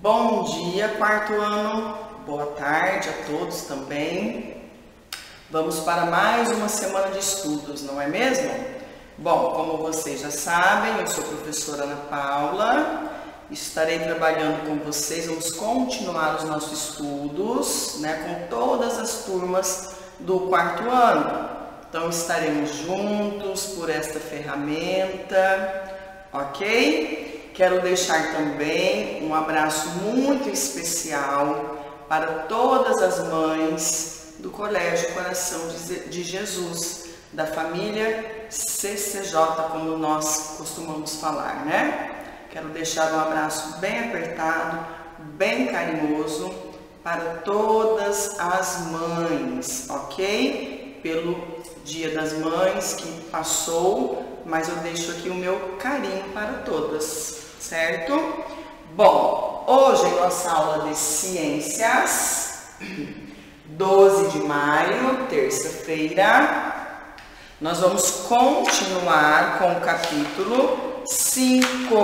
Bom dia, quarto ano. Boa tarde a todos também. Vamos para mais uma semana de estudos, não é mesmo? Bom, como vocês já sabem, eu sou a professora Ana Paula. Estarei trabalhando com vocês, vamos continuar os nossos estudos, com todas as turmas do quarto ano. Então, estaremos juntos por esta ferramenta, ok? Quero deixar também um abraço muito especial para todas as mães do Colégio Coração de Jesus, da família CCJ, como nós costumamos falar, Quero deixar um abraço bem apertado, bem carinhoso para todas as mães, ok? Pelo Dia das Mães que passou, mas eu deixo aqui o meu carinho para todas, certo? Bom, hoje é nossa aula de Ciências, 12 de maio, terça-feira. Nós vamos continuar com o capítulo 5.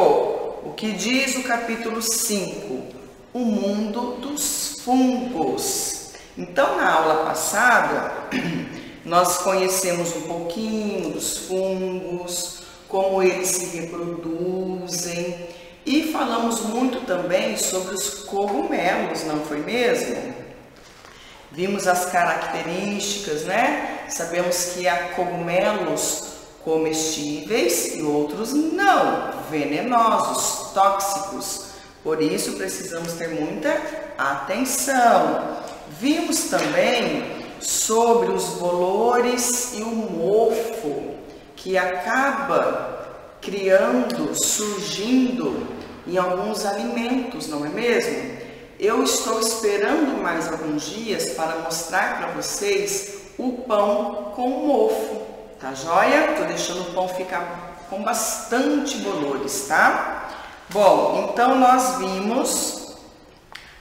O que diz o capítulo 5? O mundo dos fungos. Então, na aula passada, nós conhecemos um pouquinho dos fungos, como eles se reproduzem e falamos muito também sobre os cogumelos, não foi mesmo? Vimos as características, Sabemos que há cogumelos comestíveis e outros não, venenosos, tóxicos. Por isso precisamos ter muita atenção. Vimos também sobre os bolores e o mofo que acaba surgindo em alguns alimentos, não é mesmo? Eu estou esperando mais alguns dias para mostrar para vocês o pão com mofo, tá joia? Tô deixando o pão ficar com bastante bolores, tá? Bom, então nós vimos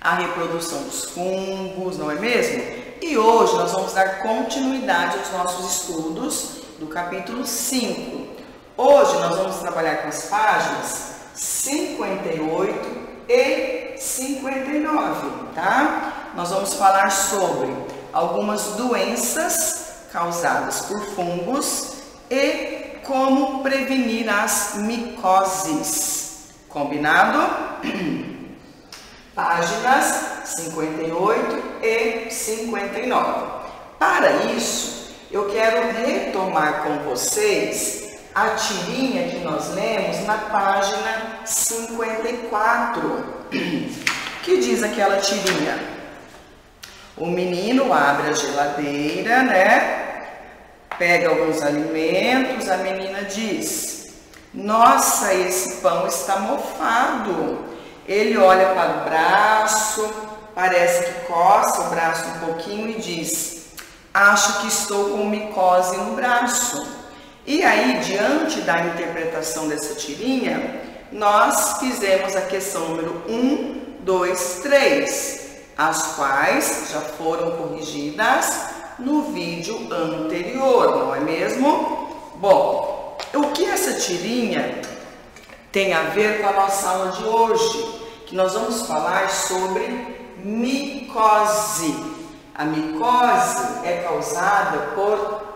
a reprodução dos fungos, não é mesmo? E hoje nós vamos dar continuidade aos nossos estudos do capítulo 5. Hoje nós vamos trabalhar com as páginas 58 e 59, tá? Nós vamos falar sobre algumas doenças causadas por fungos e como prevenir as micoses. Combinado? Páginas 58 e 59. Para isso, eu quero retomar com vocês a tirinha que nós lemos na página 54. Que diz aquela tirinha? O menino abre a geladeira, Pega alguns alimentos, a menina diz: nossa, esse pão está mofado. Ele olha para o braço, parece que coça o braço um pouquinho e diz: acho que estou com micose no braço. E aí, diante da interpretação dessa tirinha, nós fizemos a questão número 1, 2, 3, as quais já foram corrigidas no vídeo anterior, não é mesmo? Bom, o que essa tirinha tem a ver com a nossa aula de hoje? Que nós vamos falar sobre micose. A micose é causada por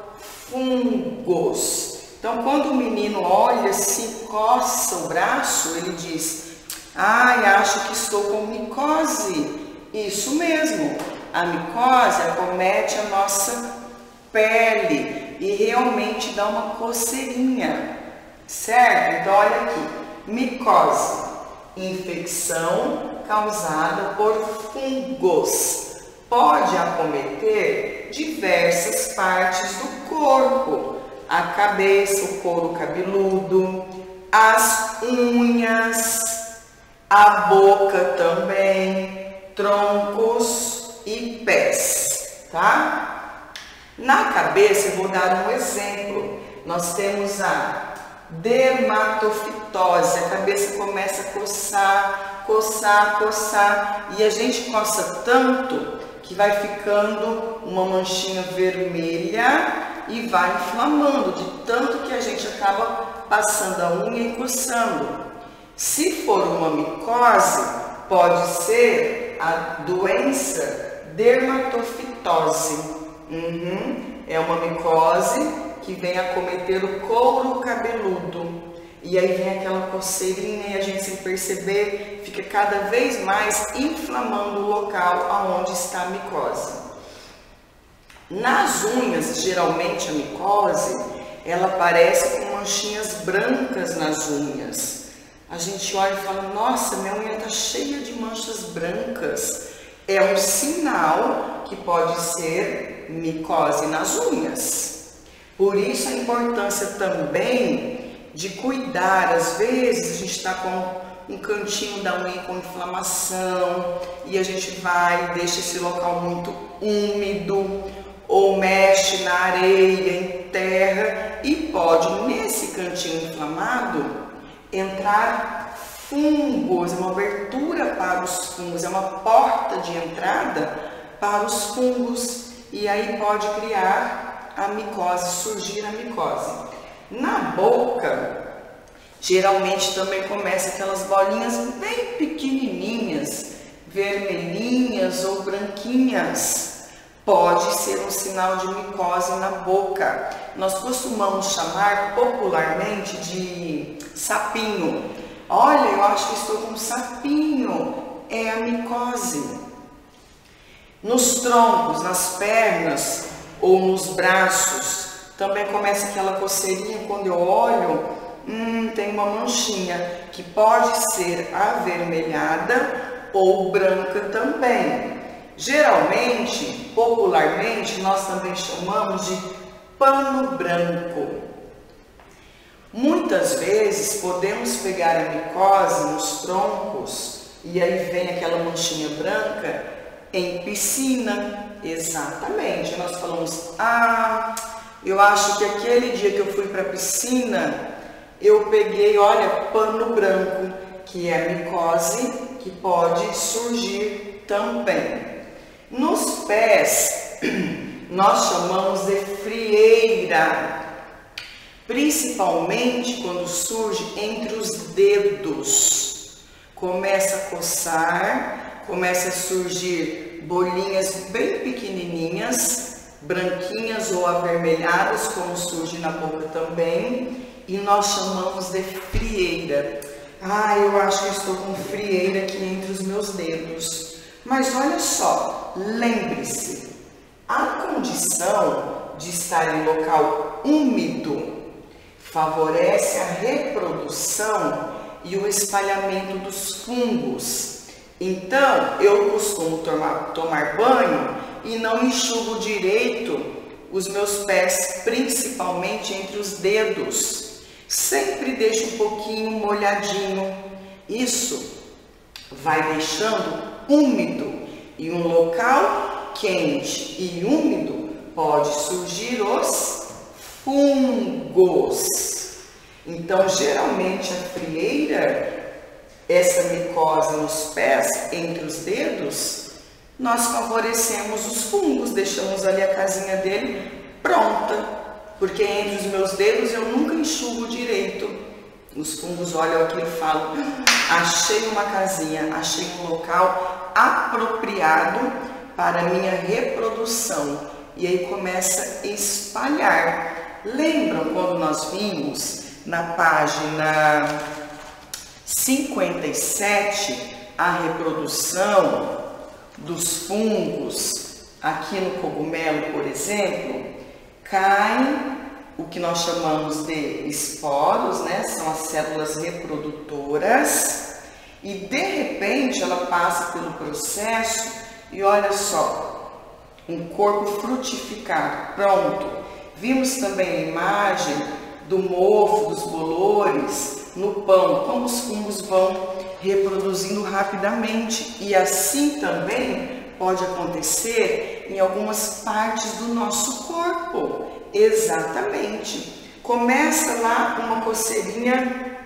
fungos. Então, quando o menino olha, se coça o braço, ele diz: ai, acho que estou com micose. Isso mesmo, a micose acomete a nossa pele e realmente dá uma coceirinha, certo? Então, olha aqui, micose, infecção causada por fungos. Pode acometer diversas partes do corpo, a cabeça, o couro cabeludo, as unhas, a boca também, troncos e pés, tá? Na cabeça, eu vou dar um exemplo. Nós temos a dermatofitose, a cabeça começa a coçar, e a gente coça tanto que vai ficando uma manchinha vermelha e vai inflamando, de tanto que a gente acaba passando a unha e coçando. Se for uma micose, pode ser a doença dermatofitose. É uma micose que vem acometer o couro cabeludo. E aí vem aquela coceirinha e a gente, sem perceber, fica cada vez mais inflamando o local aonde está a micose. Nas unhas, geralmente a micose, ela aparece com manchinhas brancas nas unhas. A gente olha e fala, nossa, minha unha está cheia de manchas brancas. É um sinal que pode ser micose nas unhas. Por isso a importância também de cuidar. Às vezes a gente está com um cantinho da unha com inflamação e a gente vai e deixa esse local muito úmido, ou mexe na areia, em terra, e pode, nesse cantinho inflamado, entrar fungos. É uma abertura para os fungos, é uma porta de entrada para os fungos, e aí pode criar a micose, surgir a micose. Na boca, geralmente também começa aquelas bolinhas bem pequenininhas, vermelhinhas ou branquinhas. Pode ser um sinal de micose na boca. Nós costumamos chamar popularmente de sapinho. Olha, eu acho que estou com um sapinho. É a micose. Nos troncos, nas pernas ou nos braços, também começa aquela coceirinha. Quando eu olho, tem uma manchinha que pode ser avermelhada ou branca também. Geralmente, popularmente, nós também chamamos de pano branco. Muitas vezes podemos pegar a micose nos troncos e aí vem aquela manchinha branca em piscina. Exatamente, nós falamos, eu acho que aquele dia que eu fui para a piscina, eu peguei, olha, pano branco, que é a micose que pode surgir também. Nos pés, nós chamamos de frieira, principalmente quando surge entre os dedos. Começa a coçar, começa a surgir bolinhas bem pequenininhas, branquinhas ou avermelhadas, como surge na boca também, e nós chamamos de frieira. Eu acho que eu estou com frieira aqui entre os meus dedos. Mas olha só, lembre-se, a condição de estar em local úmido favorece a reprodução e o espalhamento dos fungos. Então, eu costumo tomar banho e não enxugo direito os meus pés, principalmente entre os dedos. Sempre deixo um pouquinho molhadinho. Isso vai deixando úmido, e um local quente e úmido pode surgir os fungos. Então, geralmente a frieira, essa micose nos pés, entre os dedos, nós favorecemos os fungos, deixamos ali a casinha dele pronta, porque entre os meus dedos eu nunca enxugo direito. Os fungos olham aqui e falam, achei uma casinha, achei um local apropriado para a minha reprodução. E aí começa a espalhar. Lembram quando nós vimos na página 57 a reprodução dos fungos? Aqui no cogumelo, por exemplo, caem o que nós chamamos de esporos, né? São as células reprodutoras, e de repente ela passa pelo processo e olha só, um corpo frutificado, pronto. Vimos também a imagem do mofo, dos bolores no pão, como os fungos vão reproduzindo rapidamente, e assim também pode acontecer em algumas partes do nosso corpo. Exatamente. Começa lá uma coceirinha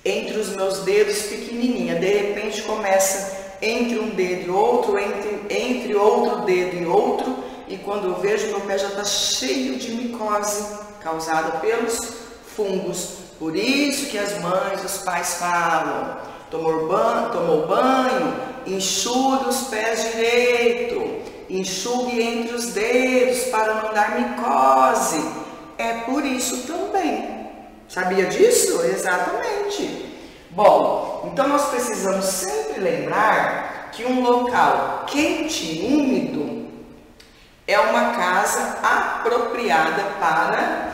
entre os meus dedos pequenininha, de repente começa entre um dedo e outro, entre outro dedo e outro, e quando eu vejo, meu pé já está cheio de micose causada pelos fungos. Por isso que as mães, os pais falam, tomou banho, enxugue os pés direito, enxugue entre os dedos para não dar micose. É por isso também. Sabia disso? Exatamente. Bom, então nós precisamos sempre lembrar que um local quente e úmido é uma casa apropriada para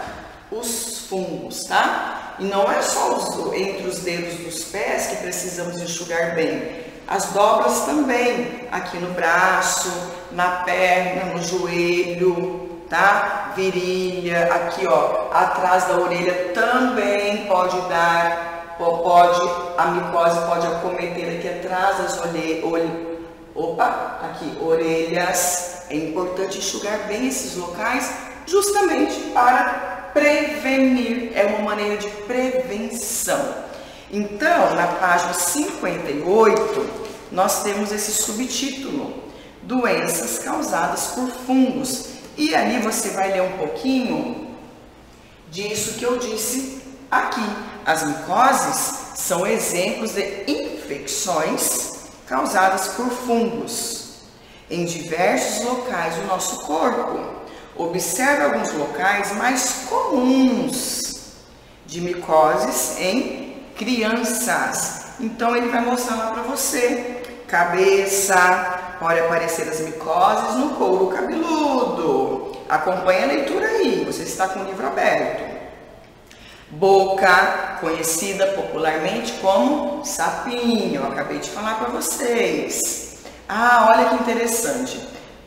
os fungos, tá? E não é só entre os dedos dos pés que precisamos enxugar bem. As dobras também, aqui no braço, na perna, no joelho, tá? Virilha, aqui ó, atrás da orelha também pode dar, a micose pode acometer aqui atrás das orelhas. É importante enxugar bem esses locais justamente para prevenir, é uma maneira de prevenção. Então, na página 58, nós temos esse subtítulo, doenças causadas por fungos. E ali você vai ler um pouquinho disso que eu disse aqui. As micoses são exemplos de infecções causadas por fungos em diversos locais do nosso corpo. Observe alguns locais mais comuns de micoses em crianças. Então ele vai mostrar lá para você. Cabeça, pode aparecer as micoses no couro cabeludo. Acompanhe a leitura aí, você está com o livro aberto. Boca, conhecida popularmente como sapinho, eu acabei de falar para vocês. Ah, olha que interessante.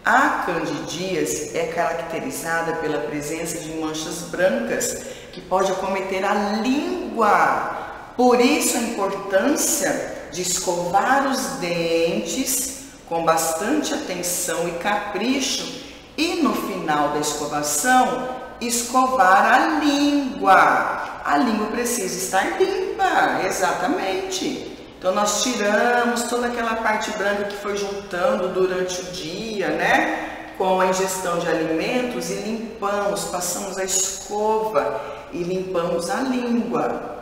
A candidíase é caracterizada pela presença de manchas brancas que pode acometer a língua. Por isso a importância de escovar os dentes com bastante atenção e capricho e no final da escovação escovar a língua. A língua precisa estar limpa, exatamente. Então nós tiramos toda aquela parte branca que foi juntando durante o dia, né? Com a ingestão de alimentos e limpamos, passamos a escova e limpamos a língua.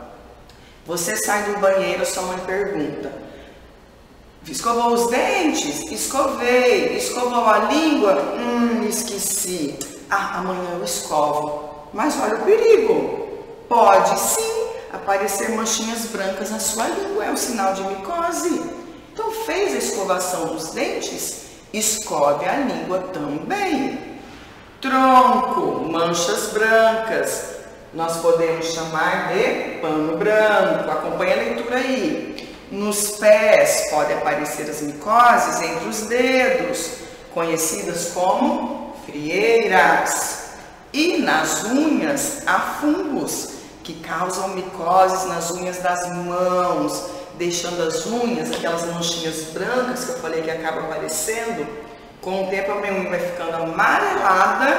Você sai do banheiro, a sua mãe pergunta: escovou os dentes? Escovei. Escovou a língua? Esqueci. Ah, amanhã eu escovo. Mas olha o perigo. Pode sim aparecer manchinhas brancas na sua língua, é um sinal de micose. Então fez a escovação dos dentes, escove a língua também. Tronco, manchas brancas, nós podemos chamar de pano branco. Acompanhe a leitura aí. Nos pés pode aparecer as micoses entre os dedos, conhecidas como frieiras. E nas unhas há fungos que causam micoses nas unhas das mãos, deixando as unhas, aquelas manchinhas brancas que eu falei que acaba aparecendo. Com o tempo a minha unha vai ficando amarelada,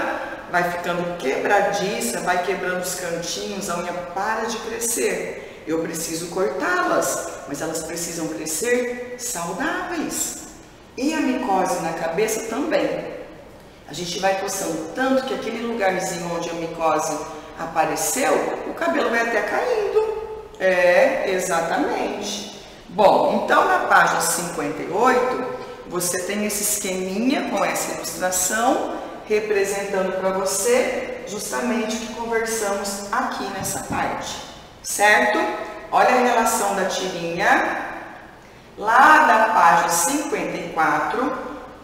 vai ficando quebradiça, vai quebrando os cantinhos, a unha para de crescer. Eu preciso cortá-las, mas elas precisam crescer saudáveis. E a micose na cabeça também. A gente vai coçando tanto que aquele lugarzinho onde a micose apareceu, o cabelo vai até caindo. É, exatamente. Bom, então na página 58, você tem esse esqueminha com essa ilustração, representando para você justamente o que conversamos aqui nessa parte, certo? Olha a relação da tirinha lá da página 54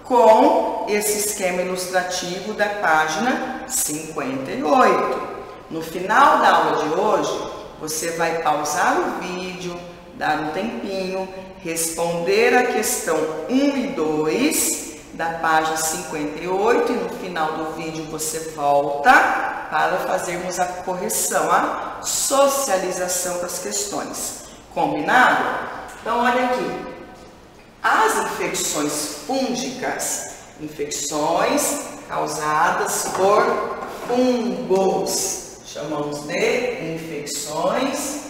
com esse esquema ilustrativo da página 58. No final da aula de hoje, você vai pausar o vídeo, dar um tempinho, responder a questão 1 e 2 da página 58 e no final do vídeo você volta para fazermos a correção, a socialização das questões. Combinado? Então, olha aqui. As infecções fúngicas, infecções causadas por fungos, chamamos de infecções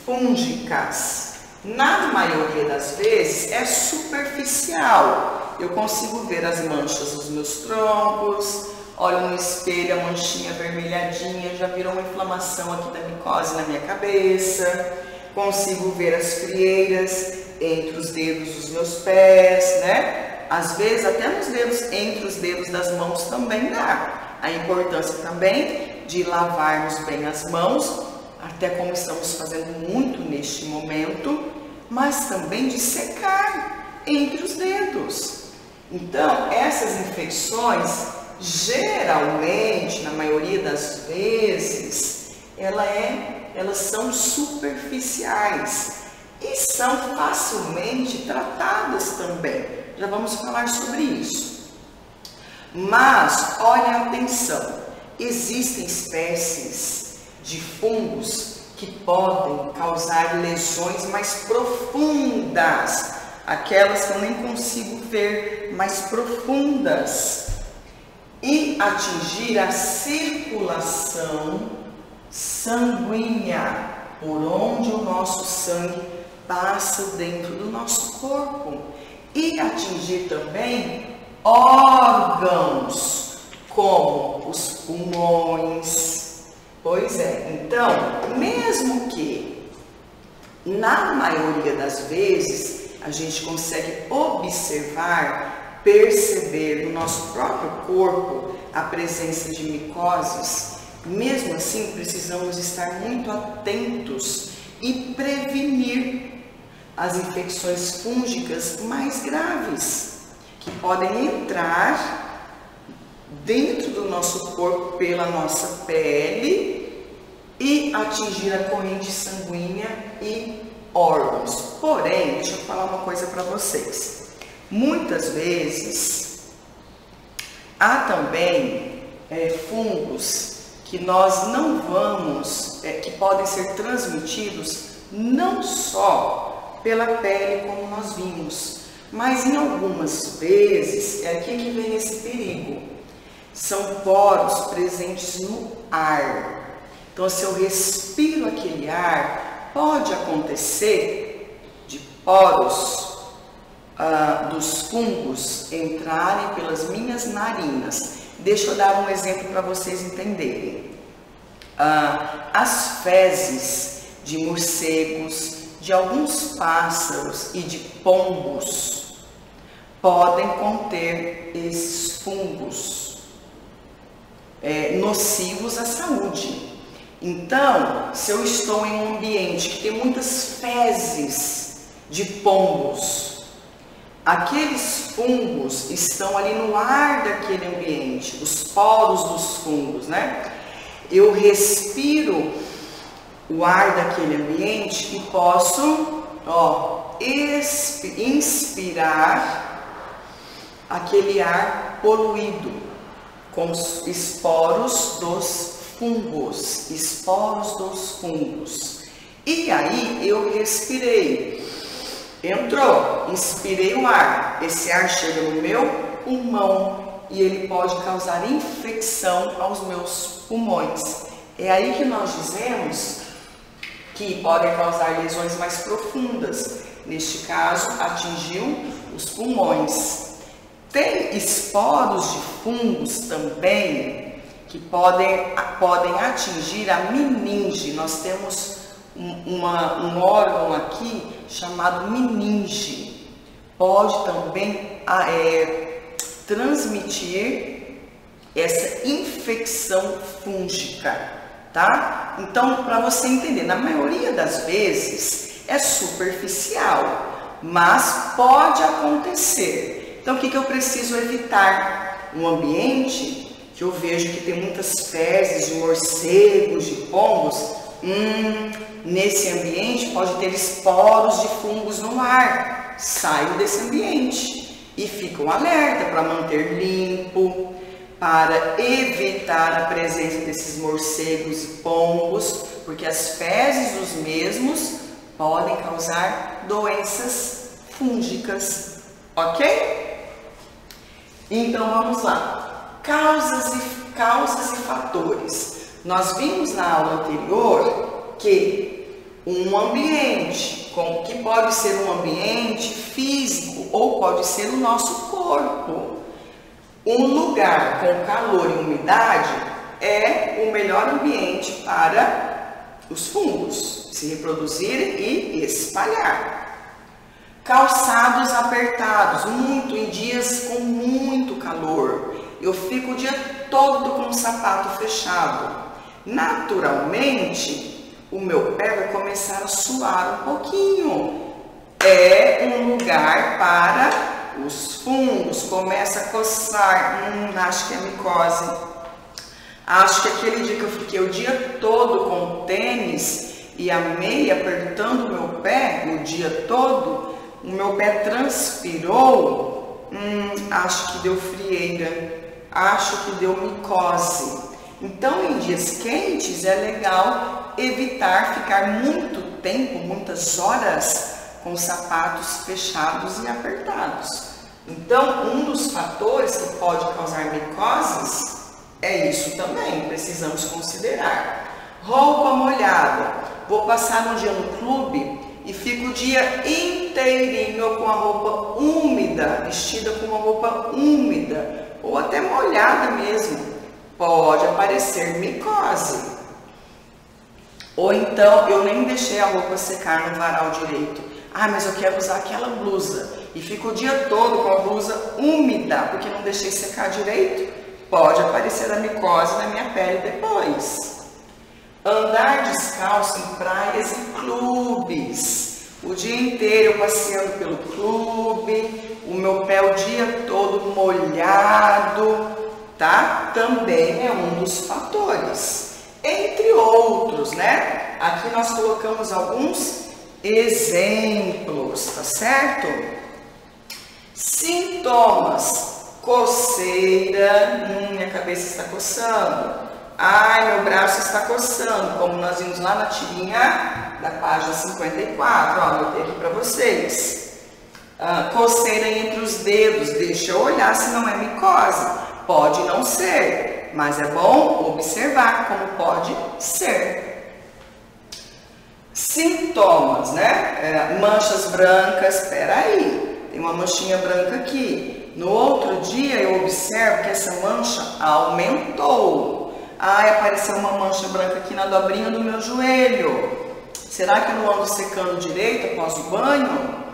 fúngicas. Na maioria das vezes é superficial. Eu consigo ver as manchas dos meus troncos, olho no espelho, a manchinha avermelhadinha, já virou uma inflamação aqui da micose na minha cabeça. Consigo ver as frieiras entre os dedos dos meus pés, né? Às vezes até nos dedos, entre os dedos das mãos também dá. A importância também de lavarmos bem as mãos, até como estamos fazendo muito neste momento, mas também de secar entre os dedos. Então, essas infecções, geralmente, na maioria das vezes, elas são superficiais e são facilmente tratadas também. Já vamos falar sobre isso. Mas, olhem atenção, existem espécies de fungos que podem causar lesões mais profundas, aquelas que eu nem consigo ver, mais profundas, e atingir a circulação sanguínea, por onde o nosso sangue passa dentro do nosso corpo, e atingir também órgãos, como os pulmões. Pois é, então, mesmo que na maioria das vezes a gente consegue observar, perceber no nosso próprio corpo a presença de micoses, mesmo assim precisamos estar muito atentos e prevenir as infecções fúngicas mais graves, que podem entrar dentro do nosso corpo pela nossa pele e atingir a corrente sanguínea e órgãos. Porém, deixa eu falar uma coisa para vocês. Muitas vezes há também fungos que nós não vamos, que podem ser transmitidos não só pela pele, como nós vimos, mas em algumas vezes, é aqui que vem esse perigo, são poros presentes no ar. Então, se eu respiro aquele ar, pode acontecer de poros dos fungos entrarem pelas minhas narinas. Deixa eu dar um exemplo para vocês entenderem. As fezes de morcegos, de alguns pássaros e de pombos podem conter esses fungos nocivos à saúde. Então, se eu estou em um ambiente que tem muitas fezes de pombos, aqueles fungos estão ali no ar daquele ambiente, os poros dos fungos, né? Eu respiro o ar daquele ambiente e posso, inspirar aquele ar poluído com os esporos dos fungos, E aí eu respirei, entrou, inspirei o ar, esse ar chega no meu pulmão e ele pode causar infecção aos meus pulmões. É aí que nós dizemos que podem causar lesões mais profundas. Neste caso, atingiu os pulmões. Tem esporos de fungos também que podem atingir a meninge. Nós temos um órgão aqui chamado meninge. Pode também transmitir essa infecção fúngica, tá? Então, para você entender, na maioria das vezes é superficial, mas pode acontecer. Então, o que eu preciso evitar? Um ambiente que eu vejo que tem muitas fezes de morcegos, de pombos, nesse ambiente pode ter esporos de fungos no ar. Saio desse ambiente e fico um alerta para manter limpo, para evitar a presença desses morcegos e pombos, porque as fezes dos mesmos podem causar doenças fúngicas, ok? Então vamos lá, causas e fatores. Nós vimos na aula anterior que um ambiente, que pode ser um ambiente físico ou pode ser o nosso corpo. Um lugar com calor e umidade é o melhor ambiente para os fungos se reproduzirem e espalhar. Calçados apertados, muito em dias com muito calor. Eu fico o dia todo com o sapato fechado. Naturalmente, o meu pé vai começar a suar um pouquinho. É um lugar para os fungos. Começa a coçar. Acho que é micose. Acho que aquele dia que eu fiquei o dia todo com tênis e a meia apertando o meu pé o dia todo, o meu pé transpirou, acho que deu frieira, acho que deu micose. Então, em dias quentes é legal evitar ficar muito tempo, muitas horas, com sapatos fechados e apertados. Então, um dos fatores que pode causar micoses é isso também, precisamos considerar. Roupa molhada. Vou passar um dia no clube e fico o dia inteirinho com a roupa úmida, vestida com uma roupa úmida ou até molhada mesmo. Pode aparecer micose. Ou então eu nem deixei a roupa secar no varal direito. Mas eu quero usar aquela blusa e fico o dia todo com a blusa úmida porque não deixei secar direito. Pode aparecer a micose na minha pele depois. Andar descalço em praias e clubes. O dia inteiro eu passeando pelo clube, o meu pé o dia todo molhado, tá? Também é um dos fatores. Entre outros, né? Aqui nós colocamos alguns exemplos, tá certo? Sintomas. Coceira, minha cabeça está coçando. Meu braço está coçando, como nós vimos lá na tirinha da página 54, anotei aqui para vocês. Coceira entre os dedos, deixa eu olhar se não é micose. Pode não ser, mas é bom observar como pode ser. Sintomas, né? Manchas brancas, espera aí, tem uma manchinha branca aqui. No outro dia eu observo que essa mancha aumentou. Apareceu uma mancha branca aqui na dobrinha do meu joelho. Será que eu não ando secando direito após o banho?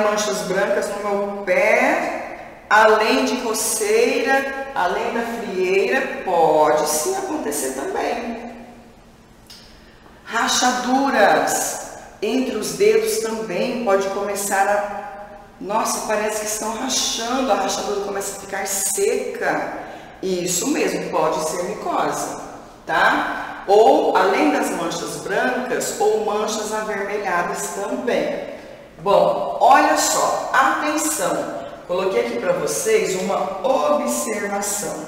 Manchas brancas no meu pé, além de coceira, além da frieira, pode sim acontecer também. Rachaduras entre os dedos também pode começar a... Nossa, parece que estão rachando, a rachadura começa a ficar seca. Isso mesmo, pode ser micose, tá? Ou, além das manchas brancas, ou manchas avermelhadas também. Bom, olha só, atenção, coloquei aqui para vocês uma observação.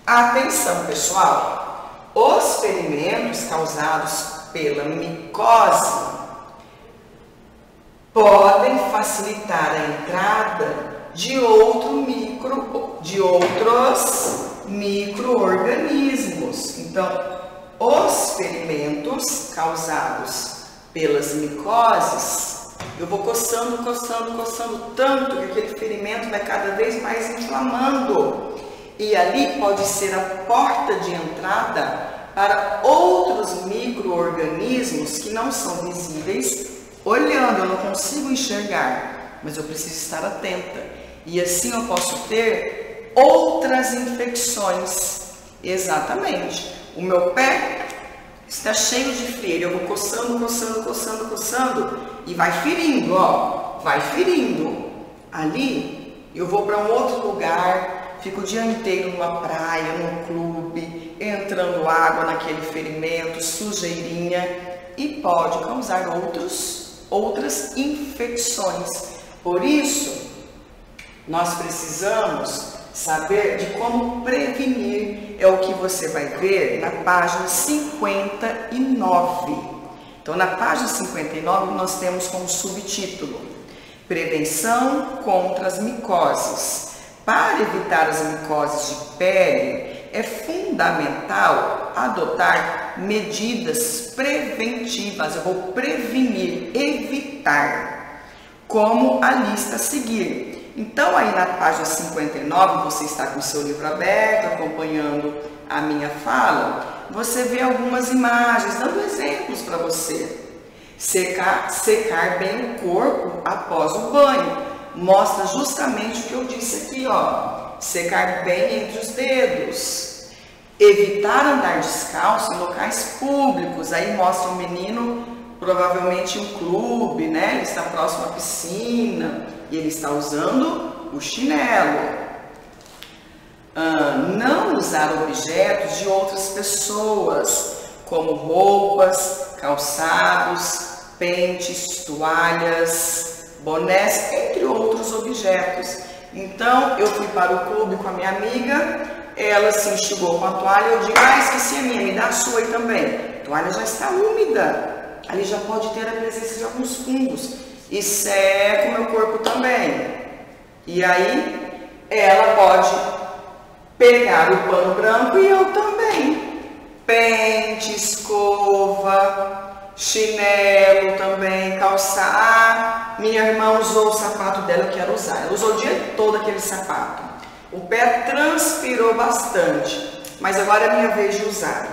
Atenção, pessoal, os ferimentos causados pela micose podem facilitar a entrada de outros micro-organismos. Então, os ferimentos causados pelas micoses, eu vou coçando tanto que aquele ferimento vai cada vez mais inflamando. E ali pode ser a porta de entrada para outros micro-organismos que não são visíveis olhando, eu não consigo enxergar, mas eu preciso estar atenta. E assim eu posso ter outras infecções. Exatamente. O meu pé está cheio de frieira, eu vou coçando e vai ferindo, ó, vai ferindo. Ali eu vou para um outro lugar, fico o dia inteiro numa praia, num clube, entrando água naquele ferimento, sujeirinha, e pode causar outras infecções. Por isso, nós precisamos saber de como prevenir. É o que você vai ver na página 59. Então, na página 59, nós temos como subtítulo: Prevenção contra as micoses. Para evitar as micoses de pele, é fundamental adotar medidas preventivas. Eu vou prevenir, evitar, como a lista a seguir. Então, aí na página 59, você está com o seu livro aberto, acompanhando a minha fala, você vê algumas imagens, dando exemplos para você. Secar bem o corpo após o banho. Mostra justamente o que eu disse aqui, ó. Secar bem entre os dedos. Evitar andar descalço em locais públicos. Aí mostra o menino, provavelmente em um clube, né? Ele está próximo à piscina e ele está usando o chinelo. Não usar objetos de outras pessoas, como roupas, calçados, pentes, toalhas, bonés, entre outros objetos. Então, eu fui para o clube com a minha amiga, ela se enxugou com a toalha, eu digo, esqueci a minha, me dá a sua aí também. A toalha já está úmida, ali já pode ter a presença de alguns fungos, e seca o meu corpo também. E aí, ela pode pegar o pano branco e eu também. Pente, escova, chinelo também, calçar. Minha irmã usou o sapato dela, eu quero usar. Ela usou o dia todo aquele sapato. O pé transpirou bastante, mas agora é minha vez de usar.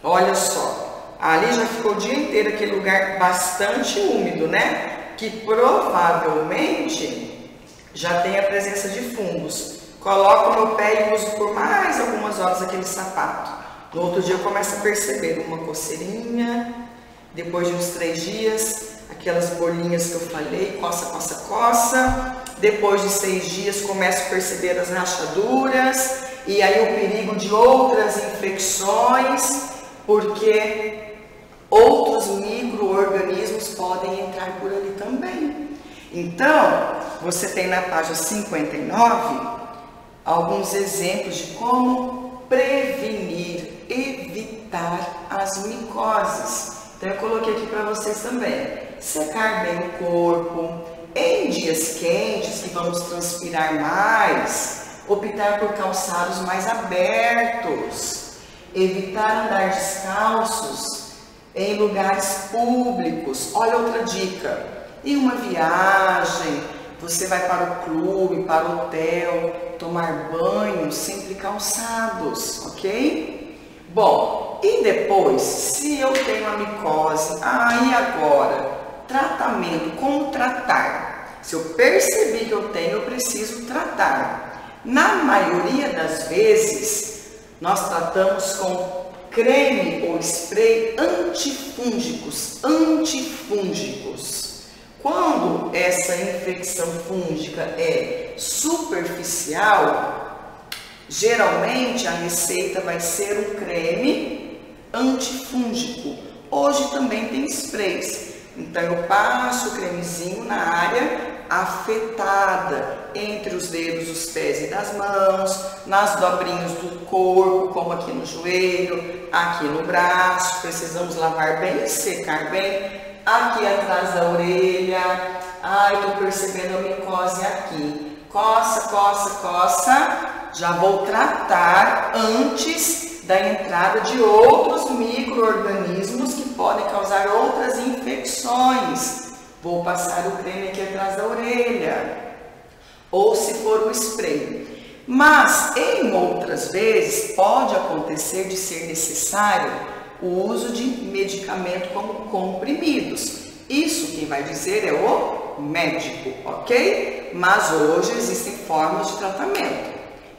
Olha só, ali já ficou o dia inteiro aquele lugar bastante úmido, né? Que provavelmente já tem a presença de fungos. Coloco o meu pé e uso por mais algumas horas aquele sapato. No outro dia eu começo a perceber uma coceirinha. Depois de uns 3 dias, aquelas bolinhas que eu falei, coça, coça, coça. Depois de 6 dias, começo a perceber as rachaduras. E aí o perigo de outras infecções, porque outros micro-organismos podem entrar por ali também. Então, você tem na página 59... alguns exemplos de como prevenir, evitar as micoses. Então eu coloquei aqui para vocês também. Secar bem o corpo. Em dias quentes que vamos transpirar mais, optar por calçados mais abertos. Evitar andar descalços em lugares públicos. Olha outra dica. Em uma viagem, você vai para o clube, para o hotel, tomar banho, sempre calçados, ok? Bom, e depois, se eu tenho a micose, e agora? Tratamento, como tratar? Se eu percebi que eu tenho, eu preciso tratar. Na maioria das vezes, nós tratamos com creme ou spray antifúngicos. Quando essa infecção fúngica é superficial, geralmente a receita vai ser um creme antifúngico. Hoje também tem sprays. Então eu passo o cremezinho na área afetada, entre os dedos, os pés e das mãos, nas dobrinhas do corpo, como aqui no joelho, aqui no braço. Precisamos lavar bem, secar bem. Aqui atrás da orelha, estou percebendo a micose aqui. Coça, coça, coça. Já vou tratar antes da entrada de outros micro-organismos que podem causar outras infecções. Vou passar o creme aqui atrás da orelha. Ou se for o spray. Mas, em outras vezes, pode acontecer de ser necessário o uso de medicamento como comprimidos. Isso quem vai dizer é o médico, ok? Mas hoje existem formas de tratamento.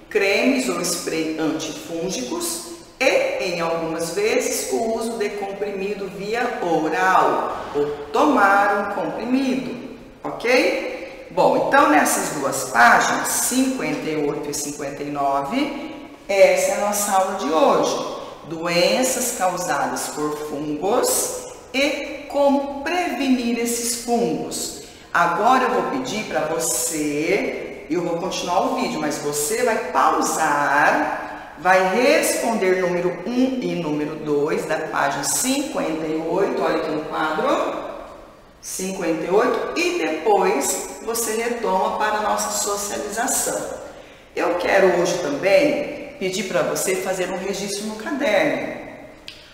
Cremes ou spray antifúngicos e, em algumas vezes, o uso de comprimido via oral ou tomar um comprimido, ok? Bom, então nessas duas páginas, 58 e 59, essa é a nossa aula de hoje. Doenças causadas por fungos e como prevenir esses fungos. Agora eu vou pedir para você, eu vou continuar o vídeo, mas você vai pausar, vai responder número 1 e número 2 da página 58, olha aqui no quadro, 58, e depois você retoma para a nossa socialização. Eu quero hoje também pedir para você fazer um registro no caderno.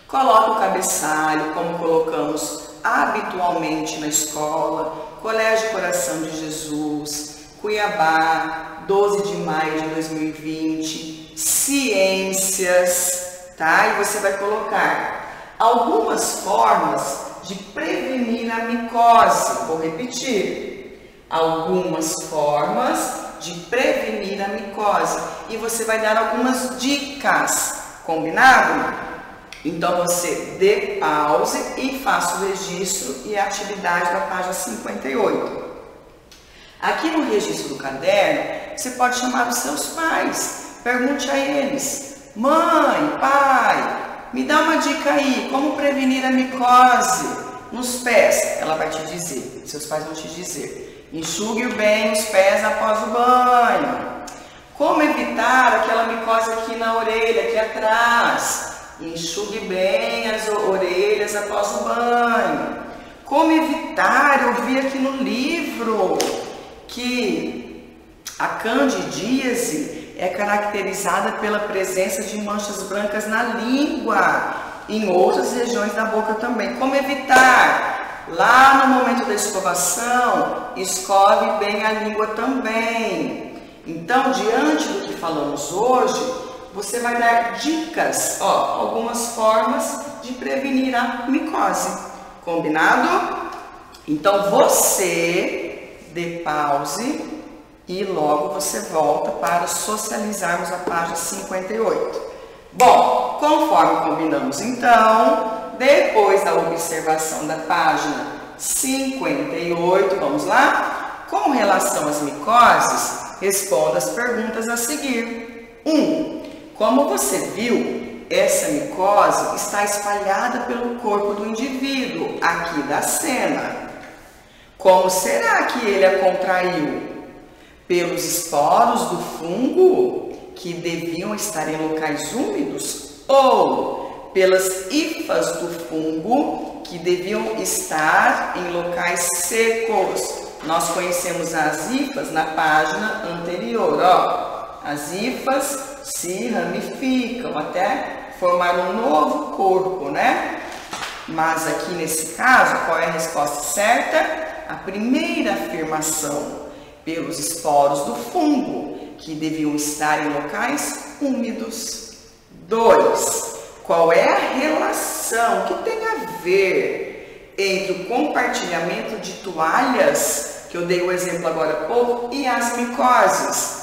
Coloque o cabeçalho, como colocamos habitualmente na escola, Colégio Coração de Jesus, Cuiabá, 12 de maio de 2020, ciências, tá? E você vai colocar algumas formas de prevenir a micose. Vou repetir. Algumas formas de prevenir a micose. E você vai dar algumas dicas. Combinado? Então você dê pause e faça o registro e a atividade da página 58. Aqui no registro do caderno, você pode chamar os seus pais. Pergunte a eles: mãe, pai, me dá uma dica aí, como prevenir a micose nos pés? Ela vai te dizer, seus pais vão te dizer: enxugue bem os pés após o banho. Como evitar aquela micose aqui na orelha, aqui atrás? Enxugue bem as orelhas após o banho. Como evitar? Eu vi aqui no livro que a candidíase é caracterizada pela presença de manchas brancas na língua, em outras regiões da boca também. Como evitar? Lá no momento da escovação, escove bem a língua também. Então, diante do que falamos hoje, você vai dar dicas, algumas formas de prevenir a micose. Combinado? Então, você dê pause e logo você volta para socializarmos a página 58. Bom, conforme combinamos então, depois da observação da página 58, vamos lá? Com relação às micoses, responda as perguntas a seguir. 1. Como você viu, essa micose está espalhada pelo corpo do indivíduo, aqui da cena. Como será que ele a contraiu? Pelos esporos do fungo, que deviam estar em locais úmidos? Ou pelas hifas do fungo, que deviam estar em locais secos? Nós conhecemos as hifas na página anterior, As hifas se ramificam até formar um novo corpo, né? Mas aqui nesse caso, qual é a resposta certa? A primeira afirmação, pelos esporos do fungo, que deviam estar em locais úmidos. 2. Qual é a relação que tem a ver entre o compartilhamento de toalhas, que eu dei o exemplo agora há pouco, e as micoses?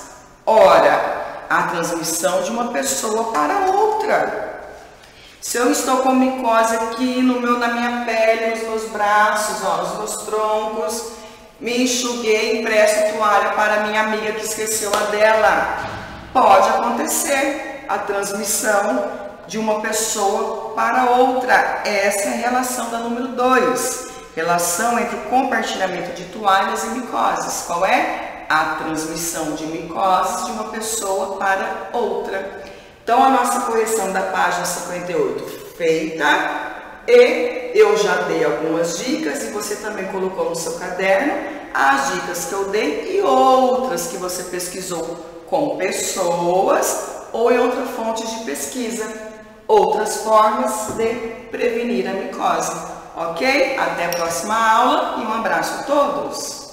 Ora, a transmissão de uma pessoa para outra. Se eu estou com micose aqui na minha pele, nos meus braços, nos meus troncos, me enxuguei e empresto toalha para minha amiga que esqueceu a dela. Pode acontecer a transmissão de uma pessoa para outra. Essa é a relação da número 2. Relação entre o compartilhamento de toalhas e micoses. Qual é? A transmissão de micoses de uma pessoa para outra. Então, a nossa correção da página 58 feita, e eu já dei algumas dicas e você também colocou no seu caderno as dicas que eu dei e outras que você pesquisou com pessoas ou em outra fonte de pesquisa. Outras formas de prevenir a micose. Ok? Até a próxima aula e um abraço a todos!